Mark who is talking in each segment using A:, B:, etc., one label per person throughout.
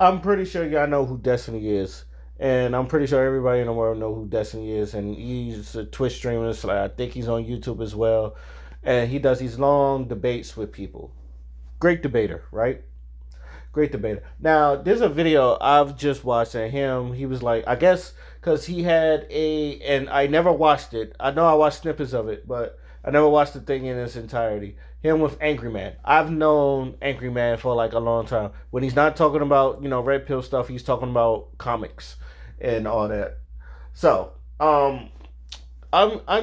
A: I'm pretty sure y'all know who Destiny is, and I'm pretty sure everybody in the world know who Destiny is. And he's a Twitch streamer. So I think he's on YouTube as well, and he does these long debates with people. Great debater, right? Great debater. Now, there's a video I've just watched of him. He was like, I guess, because he had and I never watched it. I know I watched snippets of it, but I never watched the thing in its entirety. Him with Angry Man. I've known Angry Man for like a long time. When he's not talking about, red pill stuff, he's talking about comics and all that. So, I'm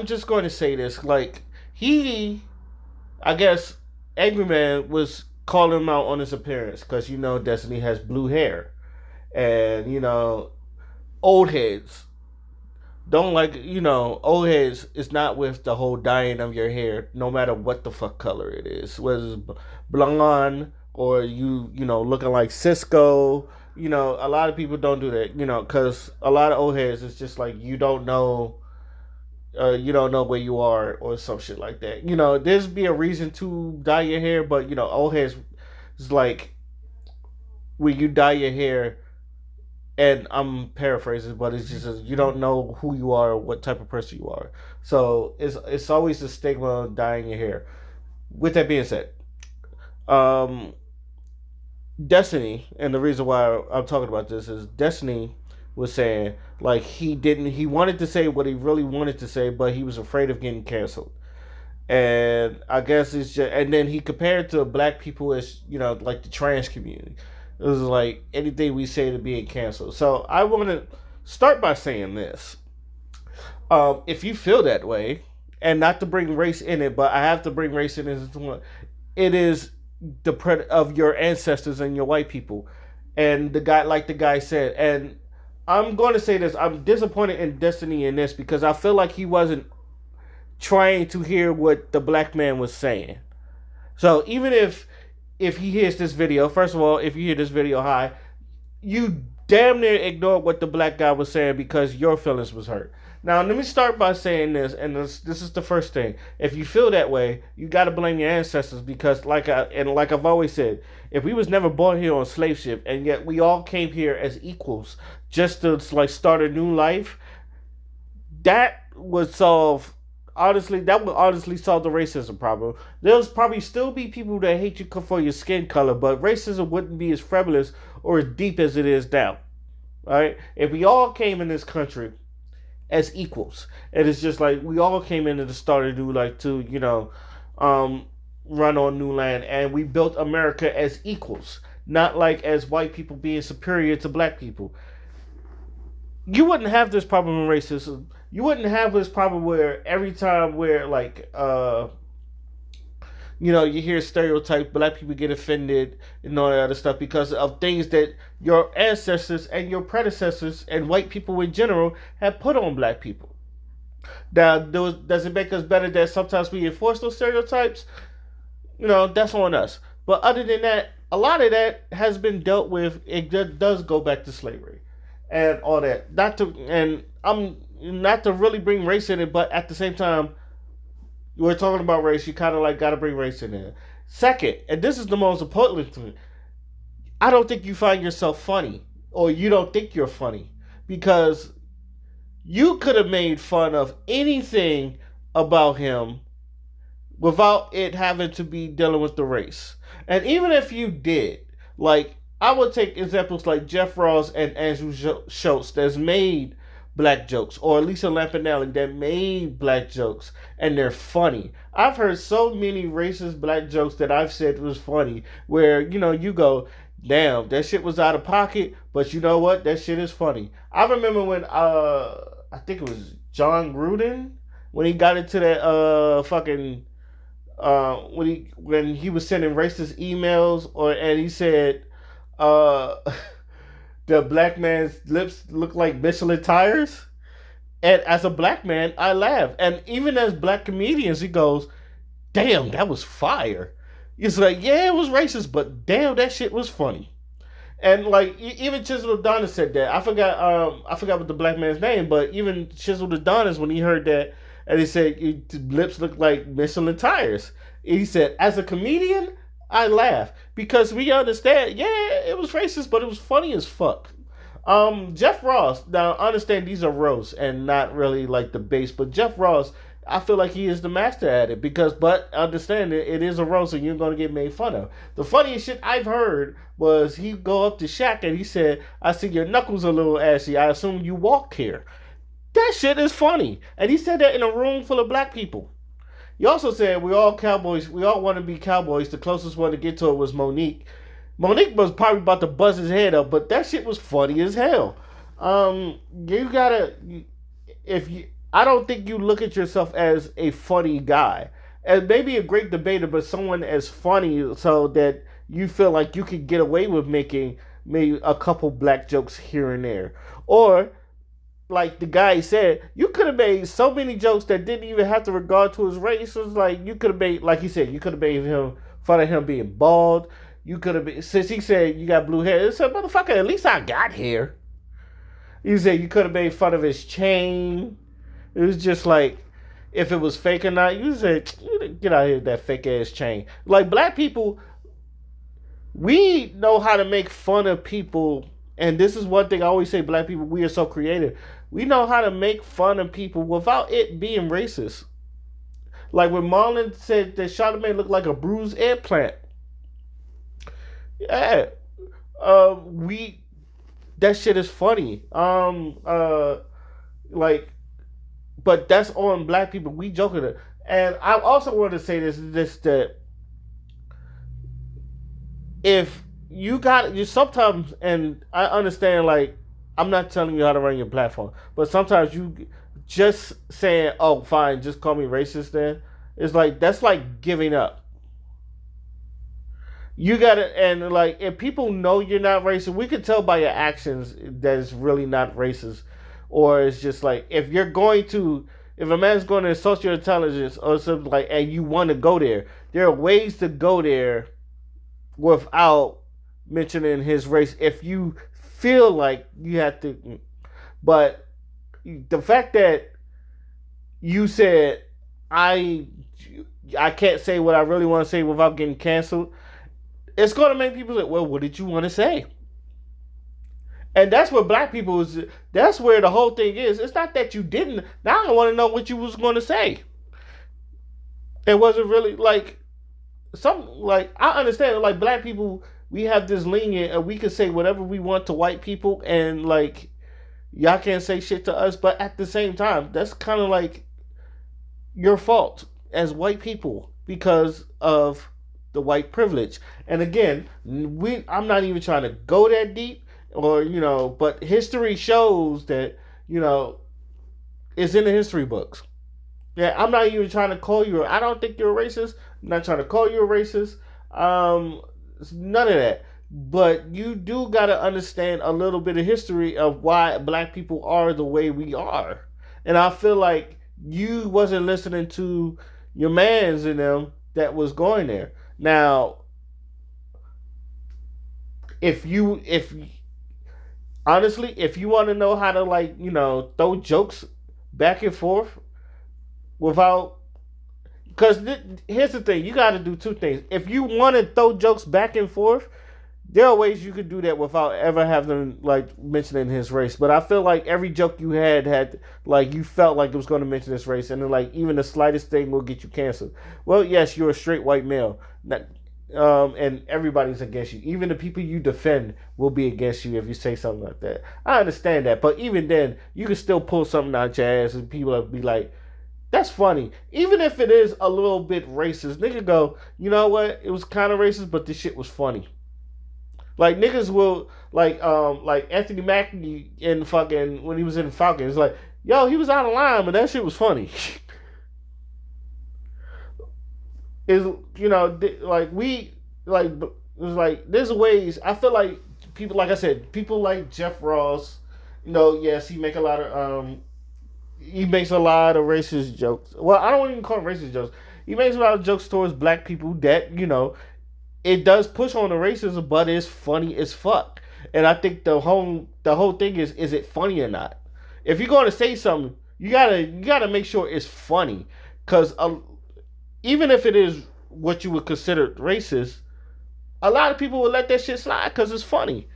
A: just going to say this. Like, I guess, Angry Man was calling him out on his appearance because Destiny has blue hair, and old heads don't like old heads is not with the whole dyeing of your hair, no matter what the fuck color it is, whether it's blonde or looking like Cisco. A lot of people don't do that, because a lot of old heads it's just like you don't know where you are or some shit like that. There's be a reason to dye your hair, but old heads is like when you dye your hair, and I'm paraphrasing, but it's just you don't know who you are or what type of person you are. So it's always a stigma of dyeing your hair. With that being said, um, Destiny, and the reason why I'm talking about this is Destiny was saying like he wanted to say what he really wanted to say, but he was afraid of getting canceled. And I guess it's just, and then he compared to black people as like the trans community. It was like anything we say to being canceled. So I want to start by saying this: if you feel that way, and not to bring race in it, but I have to bring race in it. It is the of your ancestors and your white people, and the guy said, and I'm going to say this: I'm disappointed in Destiny in this because I feel like he wasn't trying to hear what the black man was saying. So even if he hears this video, first of all, if you hear this video, hi, you damn near ignored what the black guy was saying because your feelings was hurt. Now let me start by saying this, and this is the first thing. If you feel that way, you got to blame your ancestors because, like I've always said, if we was never born here on slave ship, and yet we all came here as equals just to like start a new life, that would solve that would honestly solve the racism problem. There'll probably still be people that hate you for your skin color, but racism wouldn't be as prevalent or as deep as it is now. Right? If we all came in this country as equals, and it's just like we all came into the start to do like to um, run on new land, and we built America as equals, not like as white people being superior to black people. You wouldn't have this problem in racism. You wouldn't have this problem where every time where like you hear stereotypes, black people get offended and all that other stuff because of things that your ancestors and your predecessors and white people in general have put on black people. Now, does it make us better that sometimes we enforce those stereotypes? That's on us. But other than that, a lot of that has been dealt with. It does go back to slavery and all that. Not to, and I'm not to really bring race in it, but at the same time, we're talking about race. You kind of like got to bring race in there. Second, and this is the most important thing, I don't think you find yourself funny, or you don't think you're funny, because you could have made fun of anything about him without it having to be dealing with the race. And even if you did, like, I would take examples like Jeff Ross and Andrew Schultz that's made black jokes, or Lisa Lampanelli that made black jokes, and they're funny. I've heard so many racist black jokes that I've said was funny, where you go, damn, that shit was out of pocket, but you know what? That shit is funny. I remember when I think it was John Gruden when he got into that fucking when he was sending racist emails, and he said uh the black man's lips look like Michelin tires. And as a black man, I laugh. And even as black comedians, he goes, damn, that was fire. It's like, yeah, it was racist, but damn, that shit was funny. And like even Chisel Adonis said that. I forgot what the black man's name, but even Chisel Adonis, when he heard that, and he said lips look like Michelin tires. He said, as a comedian, I laugh because we understand. Yeah, it was racist, but it was funny as fuck. Jeff Ross. Now, I understand these are roasts and not really like the base, but Jeff Ross, I feel like he is the master at it because, but understand it is a roast and you're gonna get made fun of. The funniest shit I've heard was he go up to Shaq and he said, "I see your knuckles a little ashy. I assume you walk here." That shit is funny, and he said that in a room full of black people. He also said we all cowboys. We all want to be cowboys. The closest one to get to it was Monique. Monique was probably about to buzz his head up, but that shit was funny as hell. You gotta if you. I don't think you look at yourself as a funny guy, and maybe a great debater, but someone as funny so that you feel like you could get away with making maybe a couple black jokes here and there, or like the guy said, you could have made so many jokes that didn't even have to regard to his race. It was like you could have made, like he said, you could have made him fun of him being bald. You could have been, since he said you got blue hair. It said, motherfucker, at least I got hair. You said you could have made fun of his chain. It was just like if it was fake or not. You said get out of here with that fake ass chain. Like black people, we know how to make fun of people, and this is one thing I always say: black people, we are so creative. We know how to make fun of people without it being racist. Like when Marlon said that Charlamagne looked like a bruised eggplant. Yeah, we that shit is funny. Like, but that's on black people. We joking it, and I also want to say this that if you got you sometimes, and I understand, like I'm not telling you how to run your platform, but sometimes you just saying, "Oh, fine, just call me racist." Then it's like that's like giving up. You gotta, and like if people know you're not racist, we can tell by your actions that it's really not racist, or it's just like if you're going to, if a man's going to insult your intelligence or something like, and you want to go there, there are ways to go there without mentioning his race if you feel like you have to. But the fact that you said I I can't say what I really want to say without getting canceled, it's going to make people say, well, what did you want to say? And that's what black people is. That's where the whole thing is. It's not that you didn't. Now I want to know what you was going to say. It wasn't really like some like I understand like black people we have this lenient and we can say whatever we want to white people and like y'all can't say shit to us, but at the same time that's kind of like your fault as white people because of the white privilege. And again, we I'm not even trying to go that deep or but history shows that it's in the history books. Yeah, I'm not even trying to call you. I don't think you're a racist. I'm not trying to call you a racist. Um, none of that. But you do gotta understand a little bit of history of why black people are the way we are. And I feel like you wasn't listening to your mans in them that was going there. Now, if honestly, if you want to know how to like throw jokes back and forth without because here's the thing, you got to do two things. If you want to throw jokes back and forth, there are ways you could do that without ever having like mentioning his race. But I feel like every joke you had like you felt like it was going to mention his race, and then like even the slightest thing will get you canceled. Well, yes, you're a straight white male, and everybody's against you. Even the people you defend will be against you if you say something like that. I understand that, but even then, you can still pull something out your ass, and people will be like, "That's funny," even if it is a little bit racist. Nigga, go, you know what? It was kind of racist, but this shit was funny. Like niggas will like Anthony Mackie in fucking when he was in Falcon. It's like, yo, he was out of line, but that shit was funny. Is like we like it was like there's ways. I feel like people, like I said, people like Jeff Ross. Yes, he makes a lot of racist jokes. Well, I don't even call them racist jokes. He makes a lot of jokes towards black people that it does push on the racism, but it's funny as fuck. And I think the whole thing is it funny or not? If you're going to say something, you gotta make sure it's funny, because even if it is what you would consider racist, a lot of people will let that shit slide because it's funny.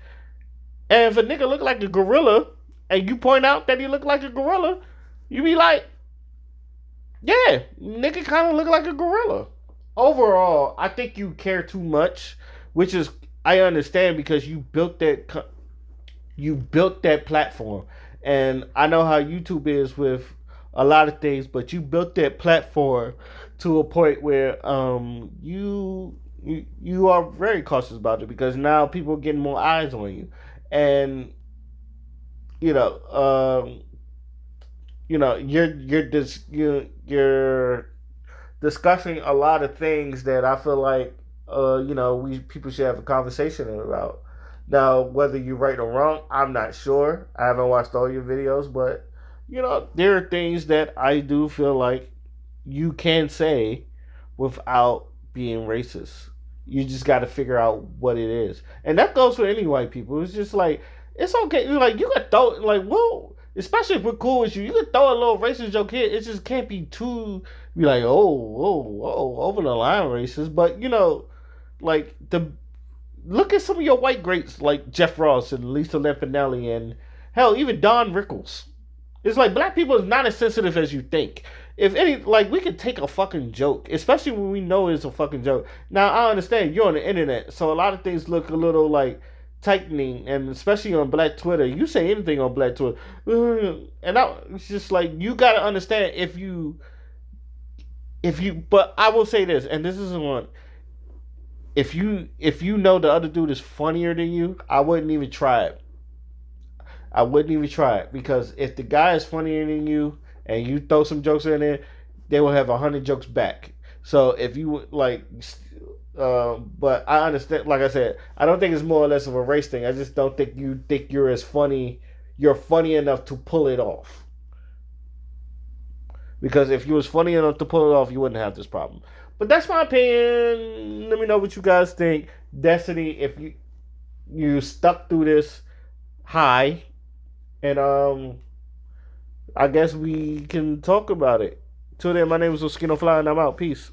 A: And if a nigga look like a gorilla, and you point out that he look like a gorilla, you be like, yeah, nigga kind of look like a gorilla. Overall, I think you care too much, which is I understand because you built that platform, and I know how YouTube is with a lot of things, but you built that platform to a point where you are very cautious about it because now people are getting more eyes on you, and you know you're discussing a lot of things that I feel like we people should have a conversation about. Now, whether you're right or wrong, I'm not sure. I haven't watched all your videos, but there are things that I do feel like you can say without being racist. You just got to figure out what it is, and that goes for any white people. It's just like it's okay. Like you could throw like whoa. Especially if we're cool with you, you could throw a little racist joke here. It just can't be too be like, over the line racist. But like the look at some of your white greats like Jeff Ross and Lisa Lampanelli and hell, even Don Rickles. It's like black people is not as sensitive as you think. If any, like we could take a fucking joke, especially when we know it's a fucking joke. Now I understand you're on the internet, so a lot of things look a little like tightening, and especially on Black Twitter, you say anything on Black Twitter, and it's just like you gotta understand if you. But I will say this, and this isn't one. If you know the other dude is funnier than you, I wouldn't even try it. I wouldn't even try it because if the guy is funnier than you and you throw some jokes in there, they will have 100 jokes back. So if you like, but I understand. Like I said, I don't think it's more or less of a race thing. I just don't think you think you're as funny. You're funny enough to pull it off. Because if you was funny enough to pull it off, you wouldn't have this problem. But that's my opinion. Let me know what you guys think. Destiny, if you stuck through this, hi, and I guess we can talk about it. Till then, my name is Oskino Fly, and I'm out. Peace.